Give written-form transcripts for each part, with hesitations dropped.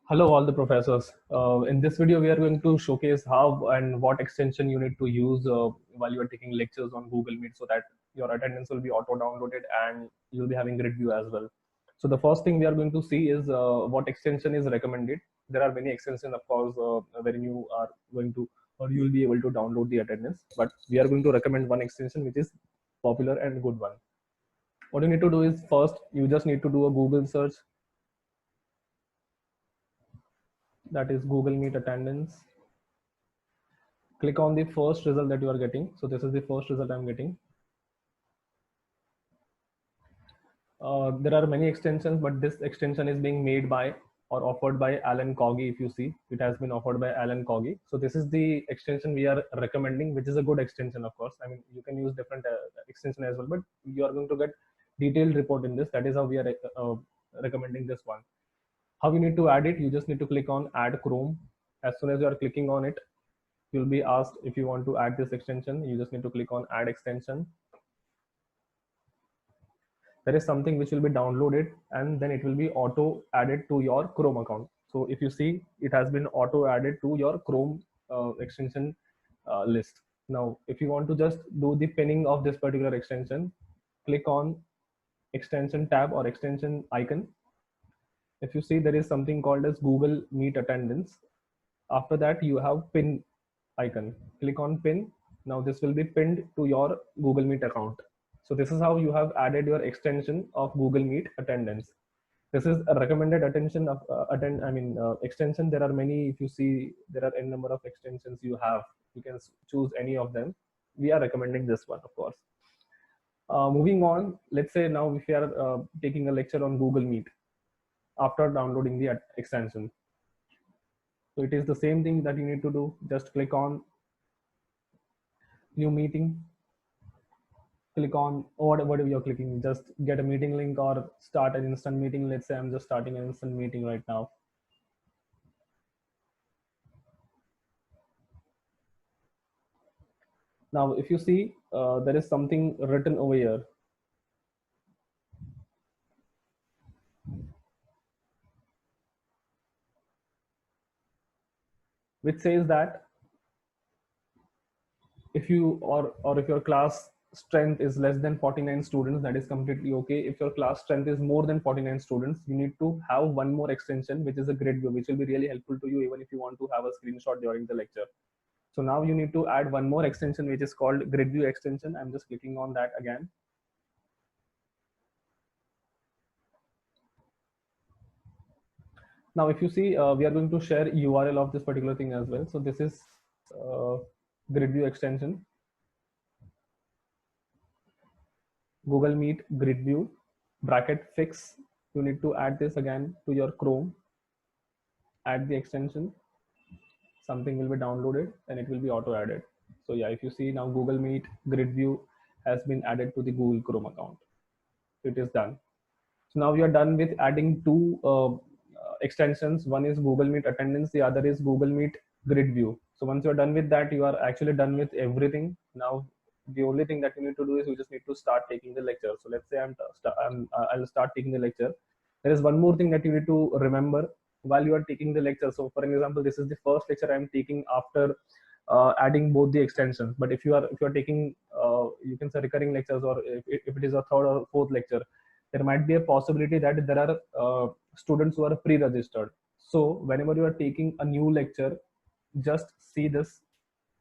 Hello, all the professors. In this video, we are going to showcase how and what extension you need to use while you are taking lectures on Google Meet so that your attendance will be auto-downloaded and you'll be having grid view as well. So the first thing we are going to see is what extension is recommended. There are many extensions, of course, wherein you are going to or you will be able to download the attendance. But we are going to recommend one extension which is popular and good one. What you need to do is first, you just need to do a Google search, that is Google Meet attendance. Click on the first result that you are getting. So this is the first result I'm getting. There are many extensions, but this extension is being made by or offered by Alan Coggy. If you see, it has been offered by Alan Coggy. So this is the extension we are recommending, which is a good extension, of course. I mean, you can use different extension as well, but you are going to get detailed report in this. That is how we are recommending this one. How you need to add it? You just need to click on Add Chrome. As soon as you are clicking on it, you'll be asked if you want to add this extension. You just need to click on Add Extension. There is something which will be downloaded and then it will be auto added to your Chrome account. So if you see, it has been auto added to your Chrome extension list. Now, if you want to just do the pinning of this particular extension, click on extension tab or extension icon. If you see, there is something called as Google Meet attendance. After that, you have pin icon. Click on pin. Now this will be pinned to your Google Meet account. So this is how you have added your extension of Google Meet attendance. This is a recommended attention of extension. There are many. If you see, there are n number of extensions you have. You can choose any of them. We are recommending this one, of course. Moving on, let's say now if you are taking a lecture on Google Meet after downloading the extension. So it is the same thing that you need to do. Just click on new meeting. Click on whatever you're clicking, just get a meeting link or start an instant meeting. Let's say I'm just starting an instant meeting right now. Now, if you see, there is something written over here. Which says that if you or if your class strength is less than 49 students, that is completely okay. If your class strength is more than 49 students, you need to have one more extension, which is a grid view, which will be really helpful to you even if you want to have a screenshot during the lecture. So now you need to add one more extension, which is called grid view extension. I'm just clicking on that again. Now, if you see, we are going to share URL of this particular thing as well. So this is grid view extension. Google Meet grid view bracket fix. You need to add this again to your Chrome. Add the extension. Something will be downloaded and it will be auto added. So yeah, if you see now, Google Meet grid view has been added to the Google Chrome account. It is done. So now we are done with adding two extensions. One is Google Meet attendance, the other is Google Meet grid view. So once you're done with that, you are actually done with everything. Now the only thing that you need to do is you just need to start taking the lecture. So let's say I'll start taking the lecture. There is one more thing that you need to remember while you are taking the lecture. So for example, this is the first lecture I'm taking after adding both the extensions. But if you are taking you can say recurring lectures, or if it is a third or fourth lecture, there might be a possibility that there are students who are pre-registered. So whenever you are taking a new lecture, just see this.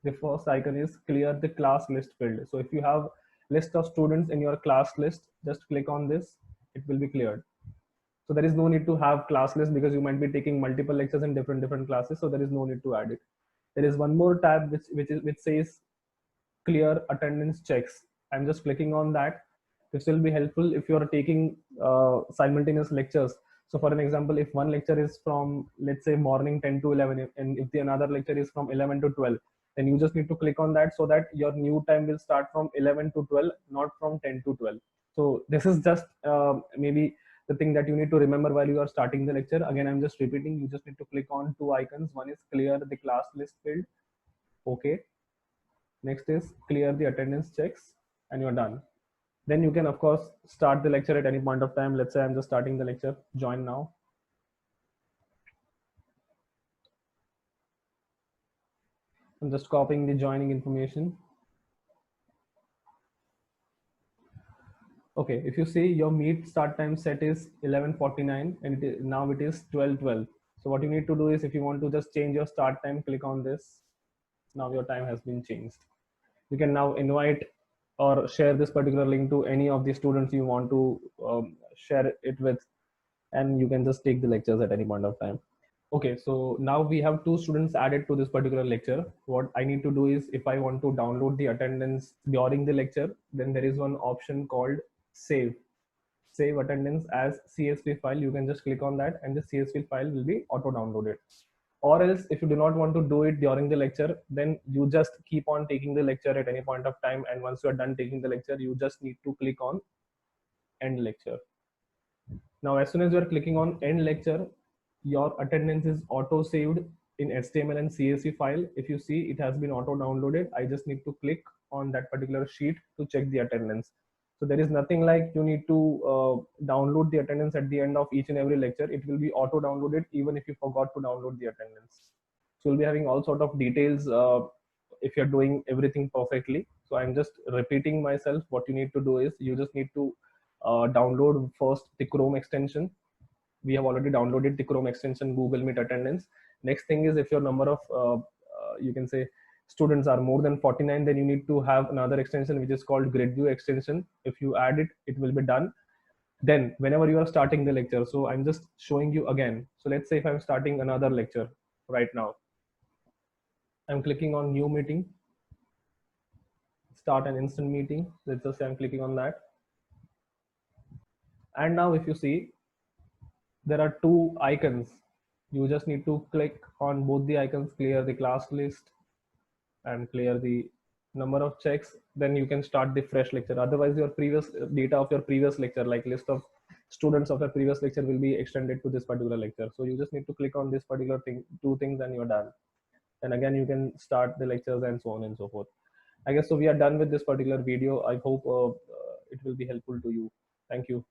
The first icon is clear the class list field. So if you have list of students in your class list, just click on this, it will be cleared. So there is no need to have class list because you might be taking multiple lectures in different classes. So there is no need to add it. There is one more tab which says clear attendance checks. I'm just clicking on that. This will be helpful if you are taking simultaneous lectures. So for an example, if one lecture is from, let's say, morning 10 to 11, and if the another lecture is from 11 to 12, then you just need to click on that so that your new time will start from 11 to 12, not from 10 to 12. So this is just maybe the thing that you need to remember while you are starting the lecture. Again, I'm just repeating, you just need to click on two icons. One is clear the class list field. Okay. Next is clear the attendance checks, and you're done. Then you can, of course, start the lecture at any point of time. Let's say I'm just starting the lecture, join now. I'm just copying the joining information. Okay, if you see your meet start time set is 11:49 and now it is 12:12. So what you need to do is, if you want to just change your start time, click on this. Now your time has been changed. You can now invite or share this particular link to any of the students you want to share it with, and you can just take the lectures at any point of time. Okay, so now we have 2 students added to this particular lecture. What I need to do is, if I want to download the attendance during the lecture, then there is one option called save attendance as CSV file. You can just click on that and the CSV file will be auto downloaded. Or else, if you do not want to do it during the lecture, then you just keep on taking the lecture at any point of time, and once you are done taking the lecture, you just need to click on end lecture. Now as soon as you are clicking on end lecture, your attendance is auto saved in HTML and CSV file. If you see, it has been auto downloaded. I just need to click on that particular sheet to check the attendance. So there is nothing like you need to download the attendance at the end of each and every lecture. It will be auto downloaded even if you forgot to download the attendance. So you'll be having all sort of details if you're doing everything perfectly. So I'm just repeating myself. What you need to do is, you just need to download first the Chrome extension. We have already downloaded the Chrome extension Google Meet attendance. Next thing is, if your number of you can say students are more than 49, then you need to have another extension which is called GridView extension. If you add it, it will be done. Then whenever you are starting the lecture, so I'm just showing you again. So let's say if I'm starting another lecture right now, I'm clicking on new meeting, start an instant meeting. Let's just say I'm clicking on that. And now if you see, there are 2 icons. You just need to click on both the icons, clear the class list and clear the number of checks. Then you can start the fresh lecture. Otherwise, your previous data of your previous lecture, like list of students of your previous lecture, will be extended to this particular lecture. So you just need to click on this particular thing, 2 things, and you're done. And again, you can start the lectures and so on and so forth. I guess so we are done with this particular video. I hope it will be helpful to you. Thank you.